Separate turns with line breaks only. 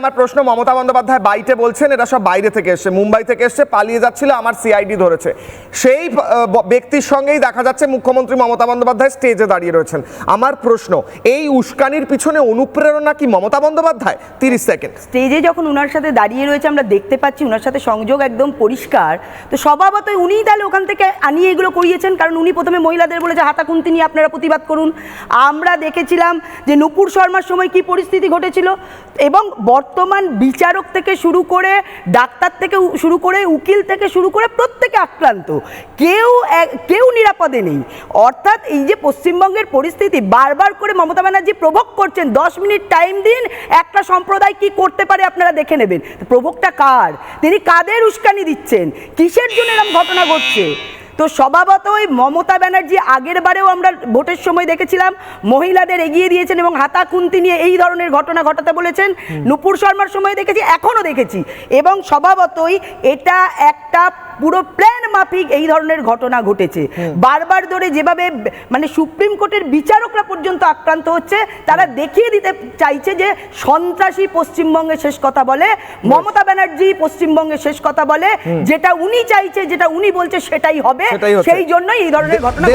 আমার প্রশ্ন, মমতা বন্দ্যোপাধ্যায় বাইটে বলছেন এরা সব বাইরে থেকে এসছে, মুম্বাই থেকে এসছে, পালিয়ে যাচ্ছিল, আমার সিআইডি ধরেছে। সেই ব্যক্তির সঙ্গেই দেখা যাচ্ছে মুখ্যমন্ত্রী মমতা বন্দ্যোপাধ্যায় স্টেজে দাঁড়িয়ে রয়েছেন। আমার প্রশ্ন, এই উস্কানির পিছনে অনুপ্রেরণা কি মমতা বন্দ্যোপাধ্যায়? 30 সেকেন্ড।
স্টেজে যখন উনার সাথে দাঁড়িয়ে রয়েছে আমরা দেখতে পাচ্ছি উনার সাথে সংযোগ একদম পরিষ্কার, তো স্বভাবতই উনিই তাহলে ওখান থেকে আনিয়ে এগুলো করিয়েছেন, কারণ উনি প্রথমে মহিলাদের বলেছে হাতাখুন্তি নিয়ে আপনারা প্রতিবাদ করুন। আমরা দেখেছিলাম যে নূপুর শর্মার সময় কি পরিস্থিতি ঘটেছিল, এবং বর্তমান বিচারক থেকে শুরু করে ডাক্তার থেকে শুরু করে উকিল থেকে শুরু করে প্রত্যেকে আক্রান্ত, কেউ নিরাপদে নেই। অর্থাৎ এই যে পশ্চিমবঙ্গের পরিস্থিতি বারবার করে মমতা ব্যানার্জি প্রভোগ করছেন, 10 মিনিট টাইম দিন, একটা সম্প্রদায় কি করতে পারে আপনারা দেখে নেবেন। প্রভোগটা কার? তিনি কাদের উস্কানি দিচ্ছেন? কিসের জন্য এরকম ঘটনা ঘটছে? তো স্বভাবতই মমতা ব্যানার্জি আগের বারেও আমরা ভোটের সময় দেখেছিলাম মহিলাদের এগিয়ে দিয়েছেন এবং হাতা খুন্তি নিয়ে এই ধরনের ঘটনা ঘটাতে বলেছেন। নূপুর শর্মার সময় দেখেছি, এখনও দেখেছি, এবং স্বভাবতই এটা একটা পুরো প্ল্যান মাফিক এই ধরনের ঘটনা ঘটেছে। বারবার ধরে যেভাবে মানে সুপ্রিম কোর্টের বিচারকরা পর্যন্ত আক্রান্ত হচ্ছে, তারা দেখিয়ে দিতে চাইছে যে সন্ত্রাসী পশ্চিমবঙ্গে শেষ কথা বলে, মমতা ব্যানার্জি পশ্চিমবঙ্গে শেষ কথা বলে, যেটা উনি চাইছে, যেটা উনি বলছে সেটাই হবে, সেই জন্যই এই ধরনের ঘটনা।